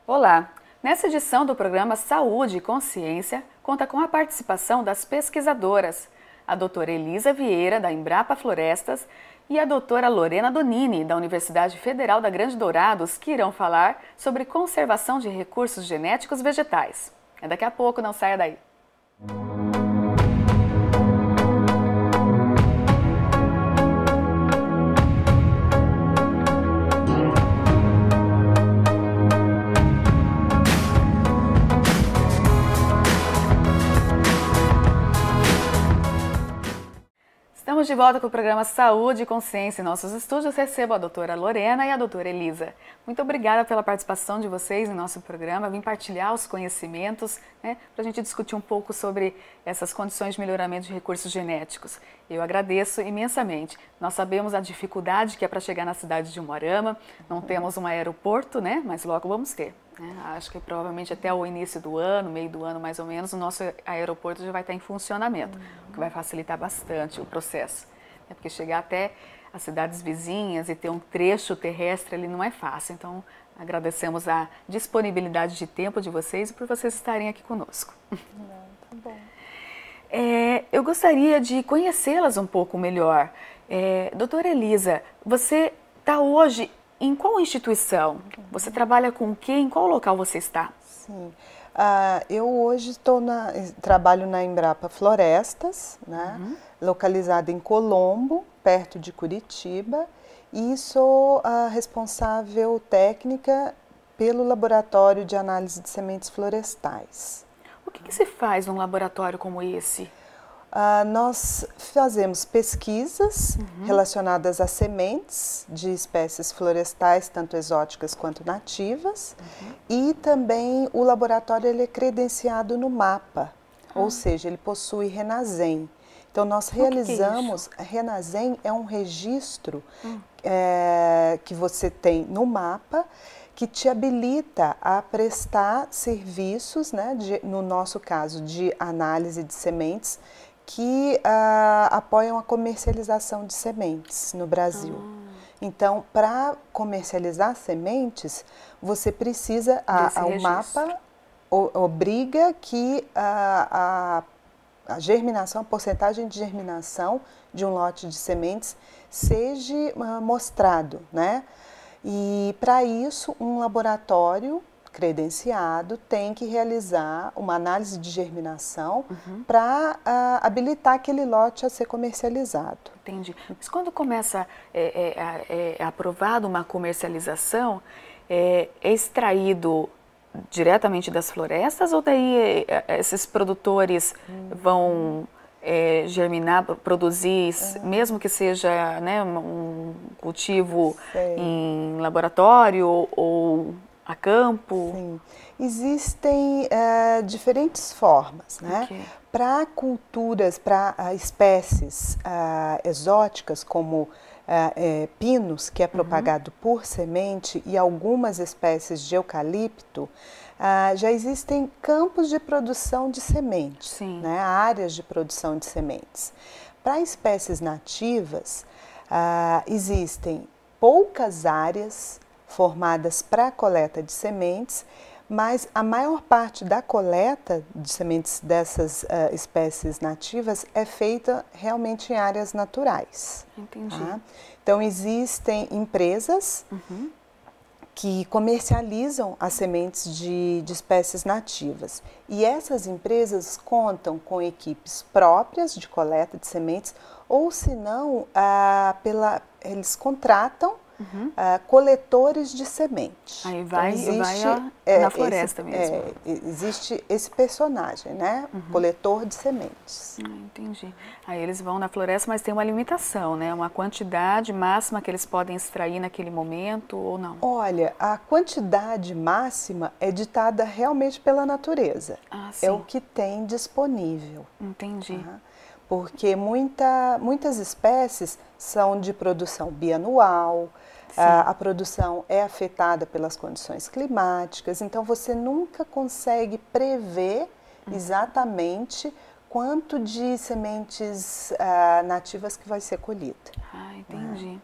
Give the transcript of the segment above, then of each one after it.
Olá! Nessa edição do programa Saúde e Consciência, conta com a participação das pesquisadoras, a doutora Elisa Vieira, da Embrapa Florestas, e a doutora Lorena Donini, da Universidade Federal da Grande Dourados, que irão falar sobre conservação de recursos genéticos vegetais. É daqui a pouco, não saia daí! Estamos de volta com o programa Saúde e Consciência. Em nossos estúdios recebo a doutora Lorena e a doutora Elisa. Muito obrigada pela participação de vocês em nosso programa. Vim partilhar os conhecimentos, para a gente discutir um pouco sobre essas condições de melhoramento de recursos genéticos. Eu agradeço imensamente. Nós sabemos a dificuldade que é para chegar na cidade de Umuarama. Não temos um aeroporto, mas logo vamos ter. Acho que provavelmente até o início do ano, meio do ano mais ou menos, o nosso aeroporto já vai estar em funcionamento, o que vai facilitar bastante o processo. Porque chegar até as cidades vizinhas e ter um trecho terrestre ali não é fácil. Então, agradecemos a disponibilidade de tempo de vocês e por vocês estarem aqui conosco. Tá bom. Eu gostaria de conhecê-las um pouco melhor. Doutora Elisa, você está hoje em qual instituição? Você trabalha com o quê? Em qual local você está? Sim, eu hoje trabalho na Embrapa Florestas, localizada em Colombo, perto de Curitiba, e sou a responsável técnica pelo Laboratório de Análise de Sementes Florestais. O que se faz num laboratório como esse? Nós fazemos pesquisas relacionadas a sementes de espécies florestais, tanto exóticas quanto nativas, e também o laboratório ele é credenciado no MAPA, ou seja, ele possui RENASEM. Então, nós realizamos, RENASEM é um registro que você tem no MAPA, que te habilita a prestar serviços, no nosso caso, de análise de sementes, que apoiam a comercialização de sementes no Brasil. Então, para comercializar sementes, você precisa, o MAPA obriga que a germinação, a porcentagem de germinação de um lote de sementes seja mostrado, E para isso, um laboratório credenciado tem que realizar uma análise de germinação para habilitar aquele lote a ser comercializado. Entendi. Mas quando começa aprovado uma comercialização, é extraído diretamente das florestas ou daí esses produtores vão germinar, produzir, mesmo que seja um cultivo em laboratório ou a campo? Sim. Existem diferentes formas, Para culturas, para espécies exóticas como pinos, que é propagado por semente, e algumas espécies de eucalipto, já existem campos de produção de sementes, áreas de produção de sementes. Para espécies nativas, existem poucas áreas formadas para a coleta de sementes, mas a maior parte da coleta de sementes dessas espécies nativas é feita realmente em áreas naturais. Entendi. Então, existem empresas que comercializam as sementes de espécies nativas. E essas empresas contam com equipes próprias de coleta de sementes, ou se não, eles contratam coletores de semente. Aí vai na floresta mesmo. Existe esse personagem, coletor de sementes. Entendi. Aí eles vão na floresta, mas tem uma limitação, uma quantidade máxima que eles podem extrair naquele momento ou não? Olha, a quantidade máxima é ditada realmente pela natureza. Sim. É o que tem disponível. Entendi. Porque muitas espécies são de produção bianual, a produção é afetada pelas condições climáticas, então você nunca consegue prever exatamente quanto de sementes nativas que vai ser colhida. Ah, entendi.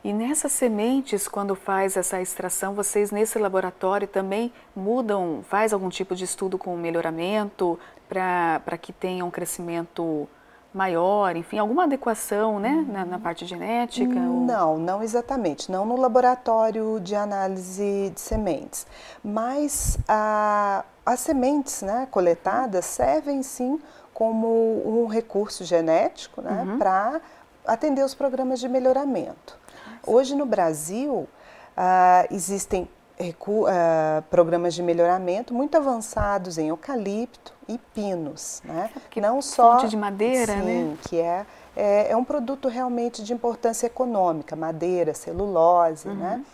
E nessas sementes, quando faz essa extração, vocês nesse laboratório também mudam, faz algum tipo de estudo com melhoramento para que tenha um crescimento maior, enfim, alguma adequação, né, na parte genética? Não, não exatamente, não no laboratório de análise de sementes, mas as sementes, né, coletadas servem sim como um recurso genético, né, para atender os programas de melhoramento. Hoje no Brasil existem programas de melhoramento muito avançados em eucalipto e pinos, né? Que não só fonte de madeira, sim, né? Que é um produto realmente de importância econômica, madeira, celulose, né?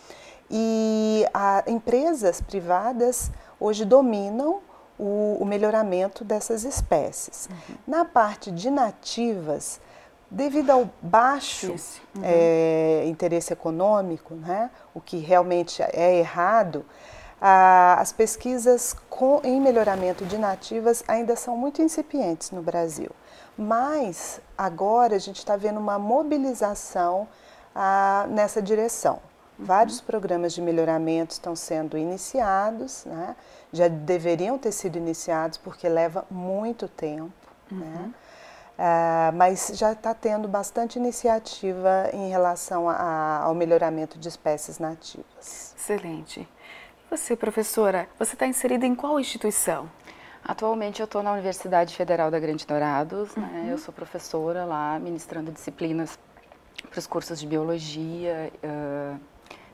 E empresas privadas hoje dominam o melhoramento dessas espécies. Na parte de nativas, devido ao baixo interesse econômico, né, o que realmente é errado, as pesquisas em melhoramento de nativas ainda são muito incipientes no Brasil. Mas agora a gente está vendo uma mobilização nessa direção. Vários programas de melhoramento estão sendo iniciados, né, já deveriam ter sido iniciados porque leva muito tempo, né? Mas já está tendo bastante iniciativa em relação ao melhoramento de espécies nativas. Excelente. E você, professora, você está inserida em qual instituição? Atualmente eu estou na Universidade Federal da Grande Dourados, né? Eu sou professora lá, ministrando disciplinas para os cursos de biologia,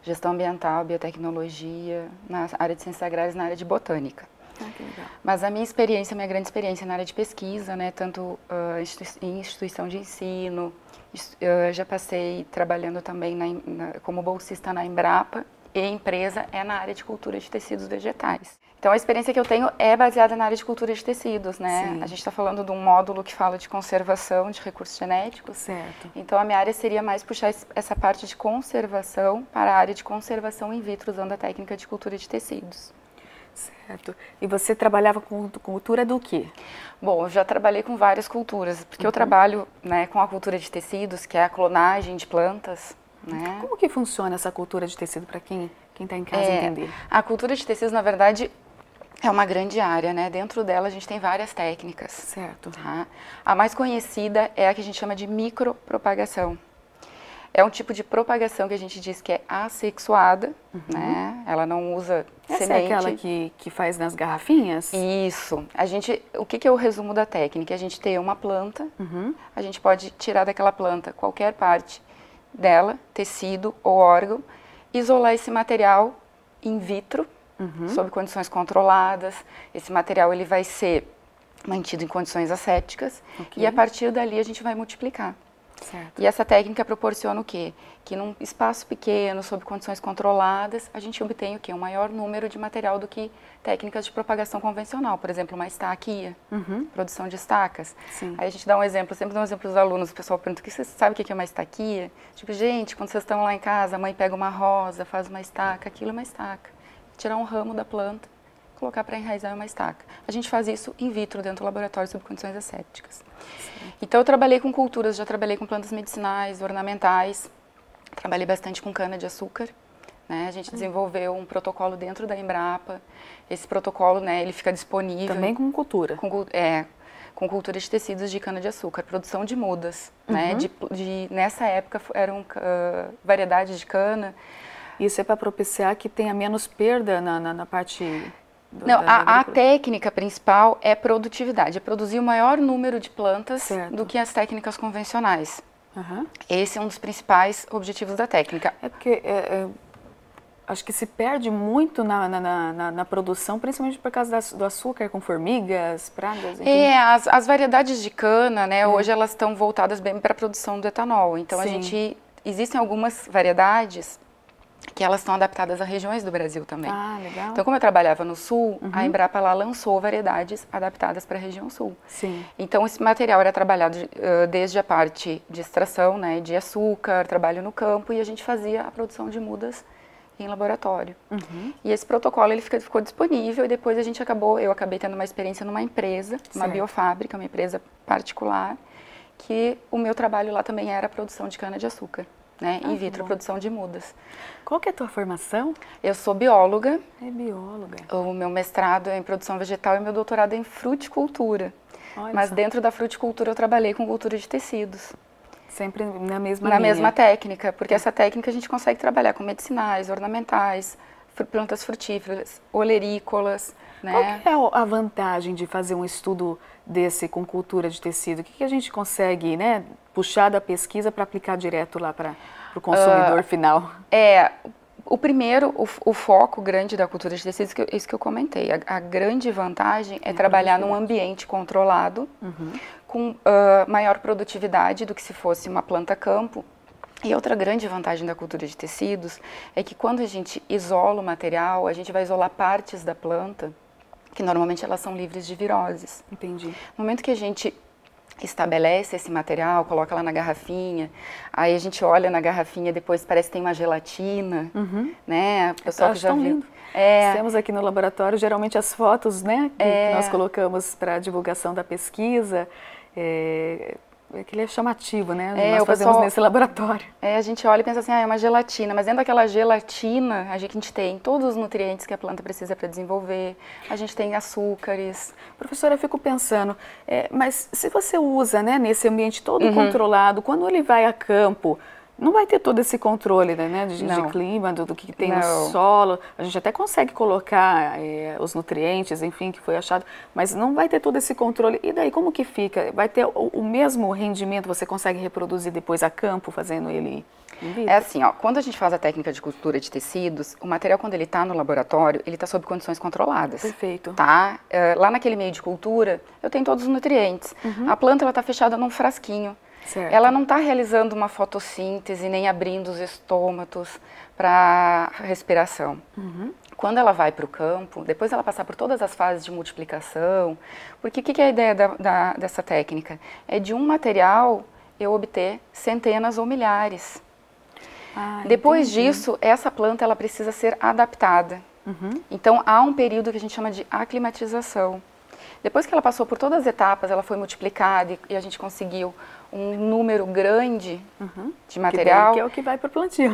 gestão ambiental, biotecnologia, na área de ciências agrárias, na área de botânica. Que legal. Mas a minha experiência, minha grande experiência na área de pesquisa, né, tanto em instituição de ensino, já passei trabalhando também como bolsista na Embrapa, e a empresa é na área de cultura de tecidos vegetais. Então a experiência que eu tenho é baseada na área de cultura de tecidos, né? Sim. A gente está falando de um módulo que fala de conservação de recursos genéticos. Certo. Então a minha área seria mais puxar essa parte de conservação para a área de conservação in vitro, usando a técnica de cultura de tecidos. Certo. E você trabalhava com cultura do quê? Bom, eu já trabalhei com várias culturas, porque eu trabalho, né, com a cultura de tecidos, que é a clonagem de plantas, né? Como que funciona essa cultura de tecido para quem está em casa entender? A cultura de tecidos, na verdade, é uma grande área, né? Dentro dela a gente tem várias técnicas. Certo. Tá? A mais conhecida é a que a gente chama de micropropagação. É um tipo de propagação que a gente diz que é assexuada, né? Ela não usa Essa semente. é aquela que faz nas garrafinhas? Isso. O que é o resumo da técnica? A gente tem uma planta, a gente pode tirar daquela planta qualquer parte dela, tecido ou órgão, isolar esse material in vitro, sob condições controladas. Esse material ele vai ser mantido em condições assépticas e a partir dali a gente vai multiplicar. Certo. E essa técnica proporciona o quê? Que num espaço pequeno, sob condições controladas, a gente obtém o quê? Um maior número de material do que técnicas de propagação convencional. Por exemplo, uma estaquia, produção de estacas. Sim. Aí a gente dá um exemplo, sempre dá um exemplo para os alunos, o pessoal pergunta, você sabe o que é uma estaquia? Tipo, gente, quando vocês estão lá em casa, a mãe pega uma rosa, faz uma estaca, aquilo é uma estaca. Tirar um ramo da planta, colocar para enraizar é uma estaca. A gente faz isso in vitro, dentro do laboratório, sob condições assépticas. Então eu trabalhei com culturas, já trabalhei com plantas medicinais, ornamentais, trabalhei bastante com cana-de-açúcar, né? A gente desenvolveu um protocolo dentro da Embrapa, esse protocolo, né, ele fica disponível... Também com cultura? Com cultura de tecidos de cana-de-açúcar, produção de mudas, né? Nessa época eram variedades de cana. Isso é para propiciar que tenha menos perda na parte... Não, a técnica principal é produtividade, é produzir o maior número de plantas do que as técnicas convencionais. Esse é um dos principais objetivos da técnica. É porque acho que se perde muito na produção, principalmente por causa do açúcar com formigas, pragas, enfim. As variedades de cana, né, hoje elas estão voltadas bem para a produção do etanol. Então existem algumas variedades que elas estão adaptadas a regiões do Brasil também. Ah, legal. Então, como eu trabalhava no Sul, a Embrapa lá lançou variedades adaptadas para a região Sul. Sim. Então, esse material era trabalhado desde a parte de extração, né, de açúcar, trabalho no campo, e a gente fazia a produção de mudas em laboratório. E esse protocolo ele ficou disponível e depois eu acabei tendo uma experiência numa empresa, uma biofábrica, uma empresa particular, que o meu trabalho lá também era a produção de cana-de-açúcar, né? In vitro, produção de mudas. Qual que é a tua formação? Eu sou bióloga. É bióloga. O meu mestrado é em produção vegetal e meu doutorado é em fruticultura. Olha Mas só. dentro da fruticultura eu trabalhei com cultura de tecidos. Sempre na mesma Na linha. mesma técnica, porque essa técnica a gente consegue trabalhar com medicinais, ornamentais, plantas frutíferas, olerícolas, né? Qual que é a vantagem de fazer um estudo desse com cultura de tecido? O que a gente consegue, né, puxar da pesquisa para aplicar direto lá para o consumidor final? O primeiro, o foco grande da cultura de tecidos, isso que eu comentei. A grande vantagem é trabalhar num ambiente controlado, com maior produtividade do que se fosse uma planta campo. E outra grande vantagem da cultura de tecidos é que quando a gente isola o material, a gente vai isolar partes da planta, que normalmente elas são livres de viroses. Entendi. No momento que a gente estabelece esse material, coloca lá na garrafinha, aí a gente olha na garrafinha, depois parece que tem uma gelatina, né? O pessoal que já viu. Lindo. Temos aqui no laboratório, geralmente as fotos, né, que nós colocamos para a divulgação da pesquisa, aquele é chamativo, né? Nós fazemos nesse laboratório. A gente olha e pensa assim, é uma gelatina, mas dentro daquela gelatina a gente tem todos os nutrientes que a planta precisa para desenvolver, a gente tem açúcares. Professora, eu fico pensando, mas se você usa, né, nesse ambiente todo controlado, quando ele vai a campo, não vai ter todo esse controle, né, de clima, do que tem no solo. A gente até consegue colocar os nutrientes, enfim, que foi achado, mas não vai ter todo esse controle. E daí, como que fica? Vai ter o mesmo rendimento? Você consegue reproduzir depois a campo, fazendo ele in vitro? É assim, ó, quando a gente faz a técnica de cultura de tecidos, o material, quando ele está no laboratório, ele está sob condições controladas. Perfeito. Tá? Lá naquele meio de cultura, eu tenho todos os nutrientes. A planta está fechada num frasquinho. Certo. Ela não está realizando uma fotossíntese, nem abrindo os estômatos para respiração. Quando ela vai para o campo, depois ela passar por todas as fases de multiplicação, porque o que é a ideia dessa técnica? É de um material eu obter centenas ou milhares. Depois disso, essa planta ela precisa ser adaptada. Então, há um período que a gente chama de aclimatização. Depois que ela passou por todas as etapas, ela foi multiplicada e a gente conseguiu um número grande de material. Que é o que vai para o plantio.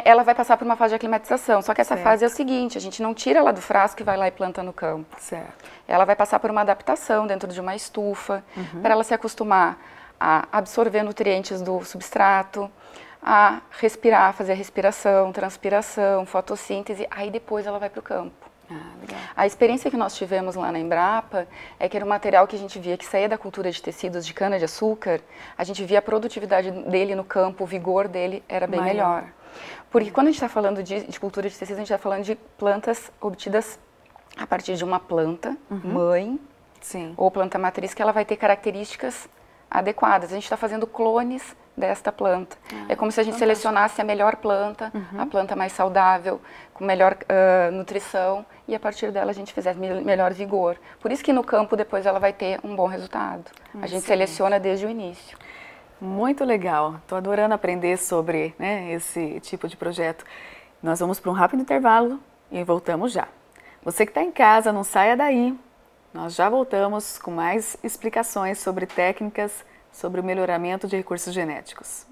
Ela vai passar por uma fase de aclimatização. Só que essa fase é o seguinte, a gente não tira ela do frasco e vai lá e planta no campo. Certo. Ela vai passar por uma adaptação dentro de uma estufa, para ela se acostumar a absorver nutrientes do substrato, a respirar, fazer a respiração, transpiração, fotossíntese, aí depois ela vai para o campo. Legal. A experiência que nós tivemos lá na Embrapa é que era um material que a gente via que saía da cultura de tecidos de cana-de-açúcar, a gente via a produtividade dele no campo, o vigor dele era bem melhor. Porque quando a gente está falando de cultura de tecidos, a gente está falando de plantas obtidas a partir de uma planta mãe ou planta matriz, que ela vai ter características adequadas. A gente está fazendo clones desta planta. É como se a gente selecionasse a melhor planta, a planta mais saudável, com melhor nutrição, e a partir dela a gente fizesse melhor vigor. Por isso que no campo depois ela vai ter um bom resultado. A gente seleciona desde o início. Muito legal. Estou adorando aprender sobre, né, esse tipo de projeto. Nós vamos para um rápido intervalo e voltamos já. Você que está em casa, não saia daí. Nós já voltamos com mais explicações sobre técnicas sobre o melhoramento de recursos genéticos.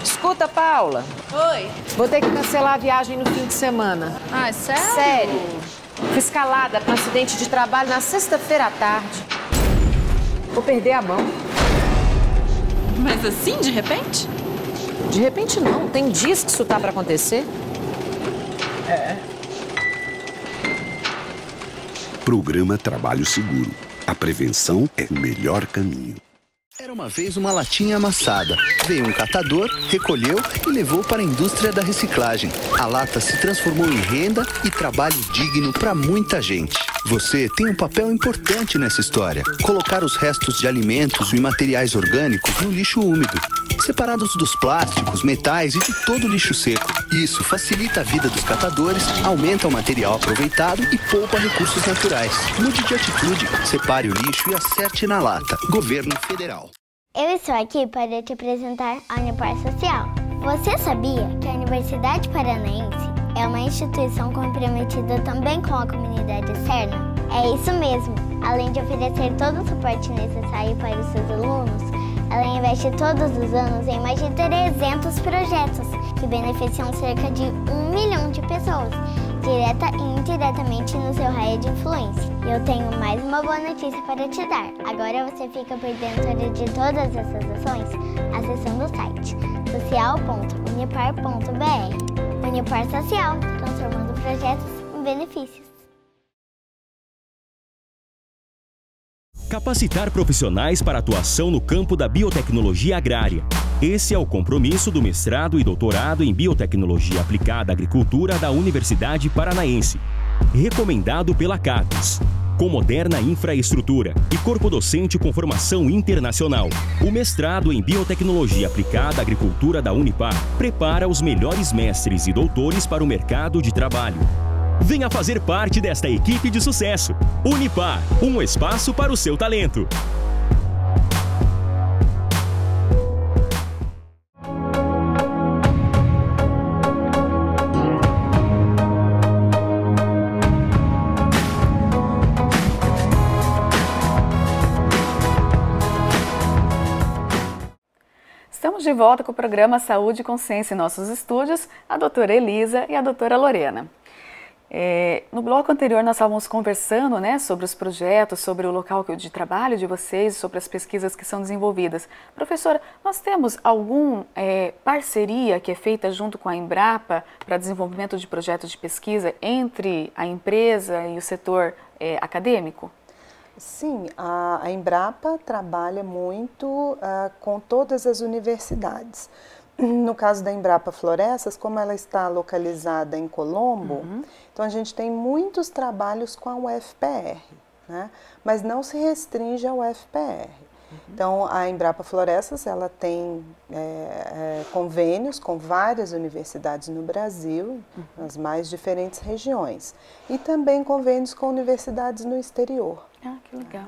Escuta, Paula. Oi. Vou ter que cancelar a viagem no fim de semana. Ah, é sério? Sério. Fui escalada com um acidente de trabalho na sexta-feira à tarde. Vou perder a mão. Mas assim, de repente? De repente não. Tem dias que isso tá pra acontecer. Programa Trabalho Seguro. A prevenção é o melhor caminho. Era uma vez uma latinha amassada. Veio um catador, recolheu e levou para a indústria da reciclagem. A lata se transformou em renda e trabalho digno para muita gente. Você tem um papel importante nessa história. Colocar os restos de alimentos e materiais orgânicos no lixo úmido. separados dos plásticos, metais e de todo o lixo seco. Isso facilita a vida dos catadores, aumenta o material aproveitado e poupa recursos naturais. Mude de atitude, separe o lixo e acerte na lata. Governo Federal. Eu estou aqui para te apresentar a Unipar Social. Você sabia que a Universidade Paranaense é uma instituição comprometida também com a comunidade externa? É isso mesmo! Além de oferecer todo o suporte necessário para os seus alunos, ela investe todos os anos em mais de 300 projetos que beneficiam cerca de 1 milhão de pessoas, direta e indiretamente no seu raio de influência. E eu tenho mais uma boa notícia para te dar. Agora você fica por dentro de todas essas ações acessando o site social.unipar.br. Unipar Social, transformando projetos em benefícios. Capacitar profissionais para atuação no campo da biotecnologia agrária. Esse é o compromisso do mestrado e doutorado em Biotecnologia Aplicada à Agricultura da Universidade Paranaense, recomendado pela CAPES. Com moderna infraestrutura e corpo docente com formação internacional, o mestrado em Biotecnologia Aplicada à Agricultura da Unipar prepara os melhores mestres e doutores para o mercado de trabalho. Venha fazer parte desta equipe de sucesso. Unipar, um espaço para o seu talento. Estamos de volta com o programa Saúde e Consciência em nossos estúdios, a doutora Elisa e a doutora Lorena. No bloco anterior nós estávamos conversando, né, sobre os projetos, sobre o local de trabalho de vocês, sobre as pesquisas que são desenvolvidas. Professora, nós temos alguma parceria que é feita junto com a Embrapa para desenvolvimento de projetos de pesquisa entre a empresa e o setor acadêmico? Sim, a Embrapa trabalha muito com todas as universidades. No caso da Embrapa Florestas, como ela está localizada em Colombo, então a gente tem muitos trabalhos com a UFPR, né? Mas não se restringe ao UFPR. Então a Embrapa Florestas ela tem convênios com várias universidades no Brasil, nas mais diferentes regiões, e também convênios com universidades no exterior. Ah, que legal.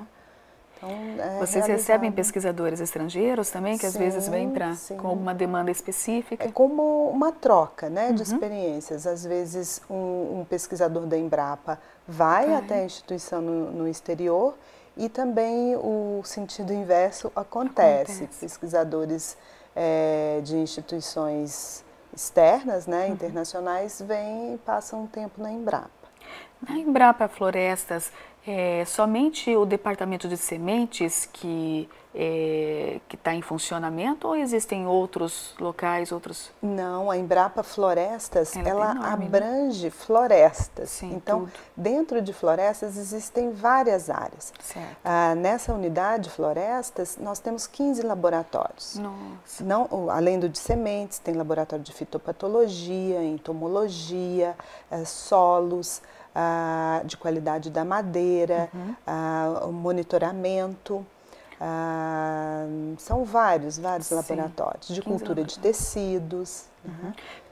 Então, vocês recebem pesquisadores estrangeiros também, que às vezes vêm com alguma demanda específica? É como uma troca, né, de experiências. Às vezes um pesquisador da Embrapa vai até a instituição no exterior e também o sentido inverso acontece. Pesquisadores de instituições externas, né, internacionais, vêm e passam um tempo na Embrapa. Na Embrapa Florestas, somente o departamento de sementes que está em funcionamento ou existem outros locais, outros? Não, a Embrapa Florestas, ela enorme, abrange florestas. Sim, então, tudo. Dentro de florestas existem várias áreas. Certo. Nessa unidade florestas, nós temos 15 laboratórios. Nossa. Além do de sementes, tem laboratório de fitopatologia, entomologia, solos, de qualidade da madeira, monitoramento. São vários laboratórios de cultura de tecidos.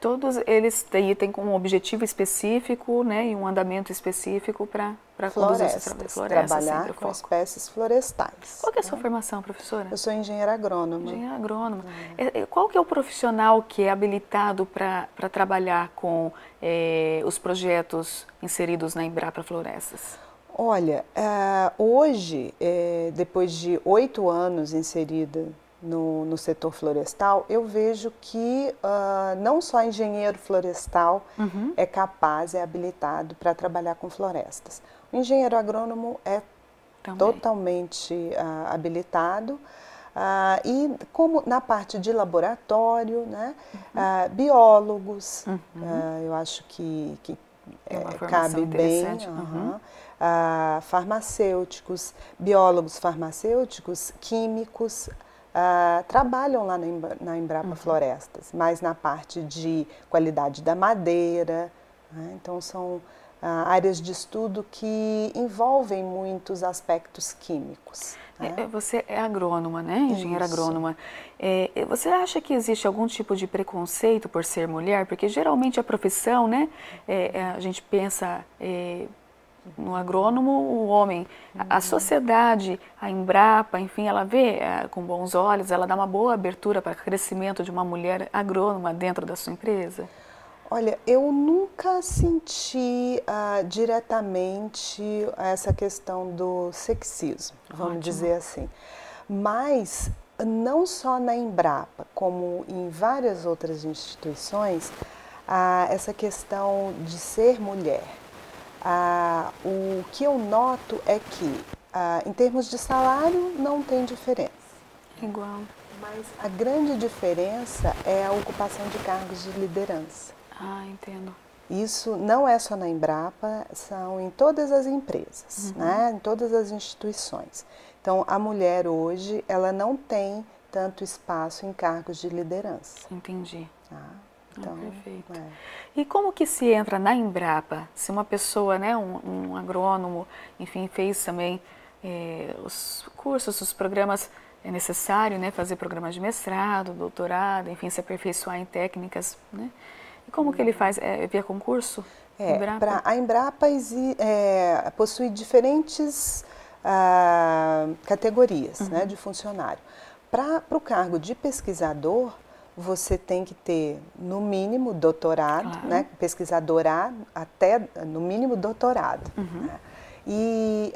Todos eles têm um objetivo específico, né, e um andamento específico para conduzir esse trabalho. Trabalhar com espécies florestais. Qual que é a sua formação, professora? Eu sou engenheira agrônoma. Engenheira agrônoma. Qual que é o profissional que é habilitado para trabalhar com os projetos inseridos na Embrapa Florestas? Olha, hoje, depois de 8 anos inserida no setor florestal, eu vejo que não só engenheiro florestal é capaz, é habilitado para trabalhar com florestas. O engenheiro agrônomo é totalmente habilitado. E como na parte de laboratório, né, biólogos, eu acho que cabe bem. Farmacêuticos, biólogos farmacêuticos, químicos, trabalham lá na Embrapa Florestas, mas na parte de qualidade da madeira, né? Então são áreas de estudo que envolvem muitos aspectos químicos. Né? Você é agrônoma, né? Engenheira agrônoma. Você acha que existe algum tipo de preconceito por ser mulher? Porque geralmente a profissão, né? A gente pensa no agrônomo, o homem. A sociedade, a Embrapa, enfim, ela vê com bons olhos, ela dá uma boa abertura para o crescimento de uma mulher agrônoma dentro da sua empresa? Olha, eu nunca senti diretamente essa questão do sexismo, vamos dizer assim. Mas não só na Embrapa, como em várias outras instituições, essa questão de ser mulher. O que eu noto é que, em termos de salário, não tem diferença. Igual. Mas a grande diferença é a ocupação de cargos de liderança. Entendo. Isso não é só na Embrapa, são em todas as empresas, né? Em todas as instituições. Então, a mulher hoje, ela não tem tanto espaço em cargos de liderança. Entendi. Então, perfeito. E como que se entra na Embrapa? Se uma pessoa, né, um agrônomo, enfim, fez também os cursos, os programas, é necessário, né, fazer programas de mestrado, doutorado, enfim, se aperfeiçoar em técnicas, né? E como que ele faz? Via concurso? A Embrapa possui diferentes categorias, né, de funcionário. Para o cargo de pesquisador, você tem que ter, no mínimo, doutorado, né, pesquisador até, no mínimo, doutorado. Né? E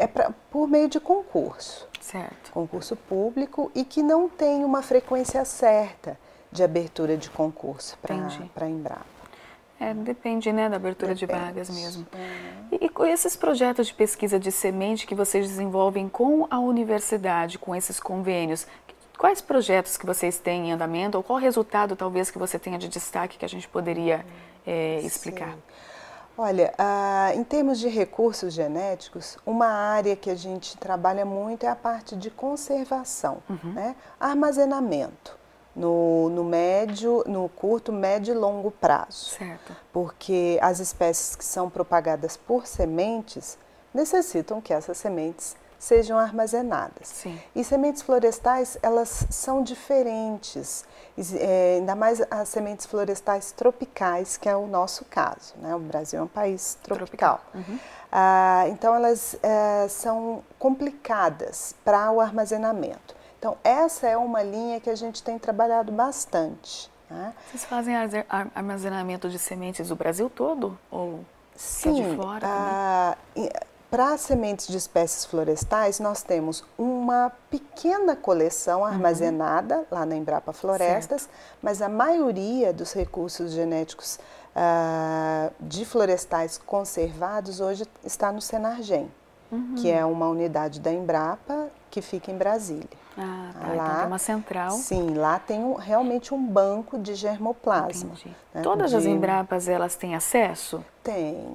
por meio de concurso. Certo. Concurso público e que não tem uma frequência certa de abertura de concurso para a Embrapa. Depende, né, da abertura de vagas mesmo. E com esses projetos de pesquisa de semente que vocês desenvolvem com a universidade, com esses convênios, quais projetos que vocês têm em andamento ou qual resultado talvez que você tenha de destaque que a gente poderia explicar? Sim. Olha, em termos de recursos genéticos, uma área que a gente trabalha muito é a parte de conservação, né? Armazenamento. No curto, médio e longo prazo. Certo. Porque as espécies que são propagadas por sementes necessitam que essas sementes sejam armazenadas. Sim. E sementes florestais, elas são diferentes, ainda mais as sementes florestais tropicais, que é o nosso caso, né? O Brasil é um país tropical. Então, elas são complicadas para o armazenamento. Então, essa é uma linha que a gente tem trabalhado bastante. Né? Vocês fazem armazenamento de sementes do Brasil todo? Ou sim, de fora também? Para sementes de espécies florestais, nós temos uma pequena coleção armazenada lá na Embrapa Florestas, mas a maioria dos recursos genéticos de florestais conservados hoje está no Senargem, que é uma unidade da Embrapa que fica em Brasília. Tá. Então tem uma central. Sim, lá tem realmente um banco de germoplasma. Né? Todas as Embrapas, elas têm acesso? Tem.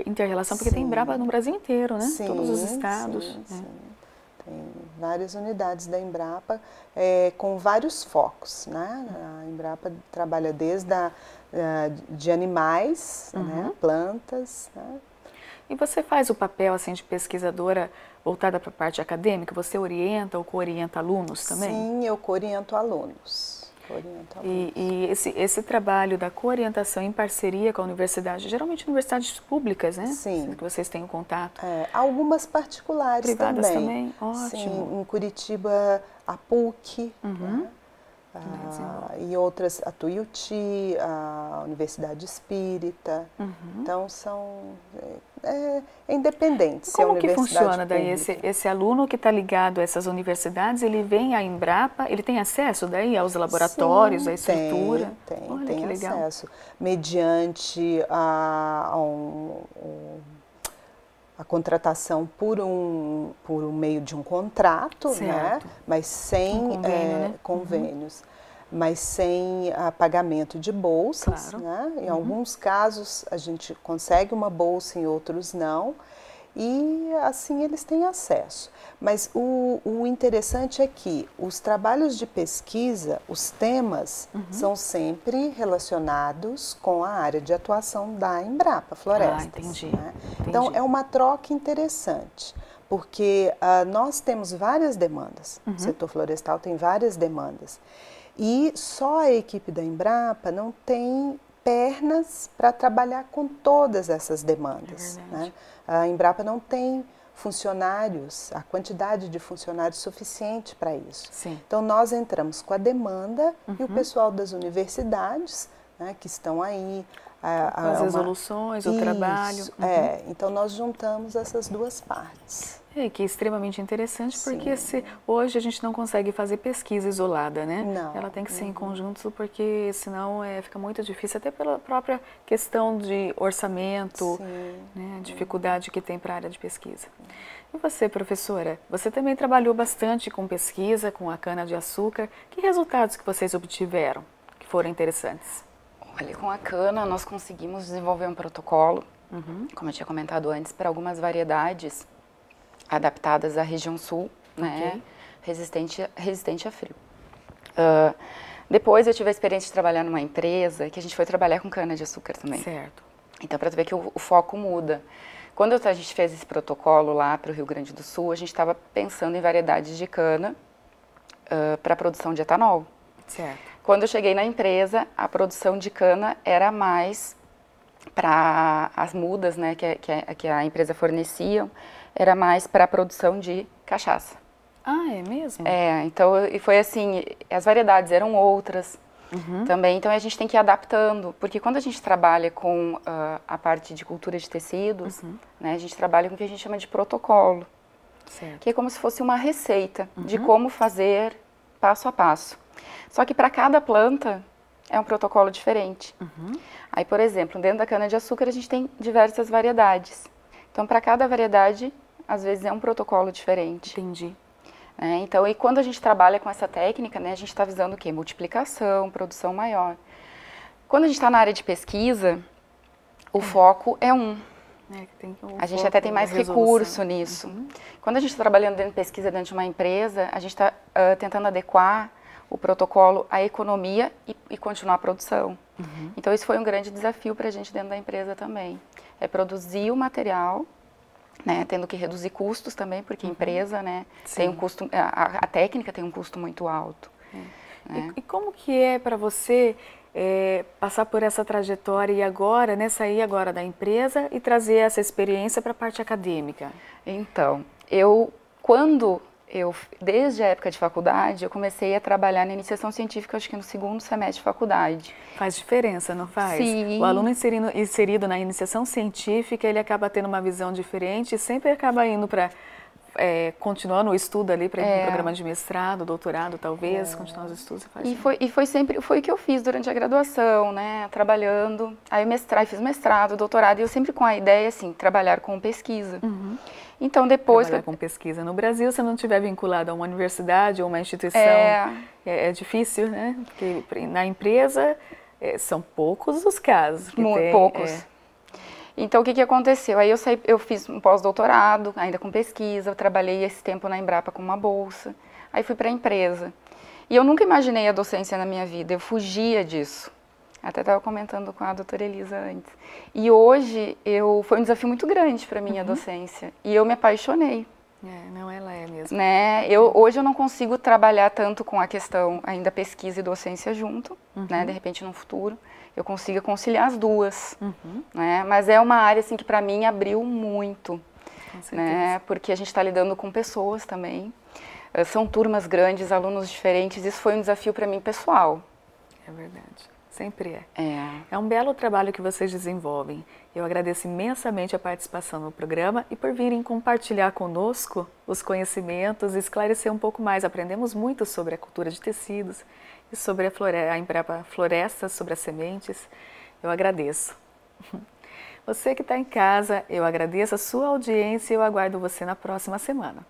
Inter-relação, porque tem Embrapa no Brasil inteiro, né? Sim, todos os estados. Sim. Tem várias unidades da Embrapa com vários focos, né? A Embrapa trabalha desde de animais, né? Plantas, né? E você faz o papel assim de pesquisadora voltada para a parte acadêmica? Você orienta ou co-orienta alunos também? Sim, eu co-oriento alunos. E esse trabalho da co-orientação em parceria com a universidade, geralmente universidades públicas, né? Sim. Que vocês têm contato. Algumas particulares privadas também. Ótimo. Sim, em Curitiba, a PUC, né? E outras, a Tuiuti, a Universidade Espírita. Então, são independentes. Como que funciona daí esse aluno que está ligado a essas universidades, ele vem à Embrapa, ele tem acesso daí aos laboratórios, à estrutura? Tem acesso. Mediante a contratação por um meio de um contrato, né? Mas sem convênios, mas sem pagamento de bolsas. Né? Em alguns casos a gente consegue uma bolsa, em outros não. e assim eles têm acesso. Mas o interessante é que os trabalhos de pesquisa, os temas, são sempre relacionados com a área de atuação da Embrapa Florestas. Entendi. Né? Então é uma troca interessante, porque nós temos várias demandas, o setor florestal tem várias demandas, e só a equipe da Embrapa não tem pernas para trabalhar com todas essas demandas. Né? A Embrapa não tem funcionários, a quantidade de funcionários suficiente para isso. Sim. Então nós entramos com a demanda e o pessoal das universidades, né, que estão aí. As resoluções, o trabalho. Então nós juntamos essas duas partes. Que é extremamente interessante, porque hoje a gente não consegue fazer pesquisa isolada, né? Não. Ela tem que ser em conjunto, porque senão fica muito difícil, até pela própria questão de orçamento, né? A dificuldade que tem para a área de pesquisa. E você, professora, você também trabalhou bastante com pesquisa, com a cana-de-açúcar. Que resultados que vocês obtiveram que foram interessantes? Olha, com a cana nós conseguimos desenvolver um protocolo, como eu tinha comentado antes, para algumas variedades adaptadas à região sul, né, resistente a frio. Depois eu tive a experiência de trabalhar numa empresa que a gente foi trabalhar com cana-de-açúcar também. Certo. Então, para tu ver que o foco muda. Quando a gente fez esse protocolo lá para o Rio Grande do Sul, a gente estava pensando em variedades de cana para a produção de etanol. Certo. Quando eu cheguei na empresa, a produção de cana era mais para as mudas, né, que a empresa fornecia, era mais para a produção de cachaça. Ah, é mesmo? Então, e foi assim, as variedades eram outras também, então a gente tem que ir adaptando, porque quando a gente trabalha com a parte de cultura de tecidos, né, a gente trabalha com o que a gente chama de protocolo, que é como se fosse uma receita de como fazer passo a passo. Só que para cada planta é um protocolo diferente. Aí, por exemplo, dentro da cana-de-açúcar a gente tem diversas variedades. Então, para cada variedade, às vezes é um protocolo diferente. Entendi. Então, e quando a gente trabalha com essa técnica, né, a gente está visando o quê? Multiplicação, produção maior. Quando a gente está na área de pesquisa, o foco é a gente até tem mais recurso nisso. Quando a gente está trabalhando dentro de pesquisa dentro de uma empresa, a gente está tentando adequar o protocolo à economia e continuar a produção. Então, isso foi um grande desafio para a gente dentro da empresa também. É produzir o material, né, tendo que reduzir custos também, porque a empresa, né, tem um custo, a técnica tem um custo muito alto. Né? E como que é para você passar por essa trajetória e agora, né, sair agora da empresa e trazer essa experiência para a parte acadêmica? Então, desde a época de faculdade, eu comecei a trabalhar na iniciação científica, acho que no segundo semestre de faculdade. Faz diferença, não faz? Sim. O aluno inserido na iniciação científica, ele acaba tendo uma visão diferente e sempre acaba indo para continuar no estudo ali, para ir para um programa de mestrado, doutorado, talvez, continuar os estudos. Foi o que eu fiz durante a graduação, né, trabalhando. Aí fiz mestrado, doutorado, e eu sempre com a ideia, assim, trabalhar com pesquisa. Então, depois... Trabalhar com pesquisa no Brasil, se não estiver vinculado a uma universidade ou uma instituição, é difícil, né? Porque na empresa são poucos os casos. Poucos. Então, o que aconteceu? Aí eu fiz um pós-doutorado, ainda com pesquisa, eu trabalhei esse tempo na Embrapa com uma bolsa, aí fui para a empresa. E eu nunca imaginei a docência na minha vida, eu fugia disso. Até estava comentando com a doutora Elisa antes. E hoje, foi um desafio muito grande para mim a docência. E eu me apaixonei. Ela é mesmo. Né? Hoje eu não consigo trabalhar tanto com a questão ainda pesquisa e docência junto, né? De repente no futuro eu consiga conciliar as duas. Né? Mas é uma área assim, que para mim abriu muito. Né? Porque a gente está lidando com pessoas também. São turmas grandes, alunos diferentes. Isso foi um desafio para mim pessoal. É verdade. Sempre é um belo trabalho que vocês desenvolvem. Eu agradeço imensamente a participação no programa e por virem compartilhar conosco os conhecimentos e esclarecer um pouco mais. Aprendemos muito sobre a cultura de tecidos e sobre a Embrapa Florestas, sobre as sementes. Eu agradeço. Você que está em casa, eu agradeço a sua audiência e eu aguardo você na próxima semana.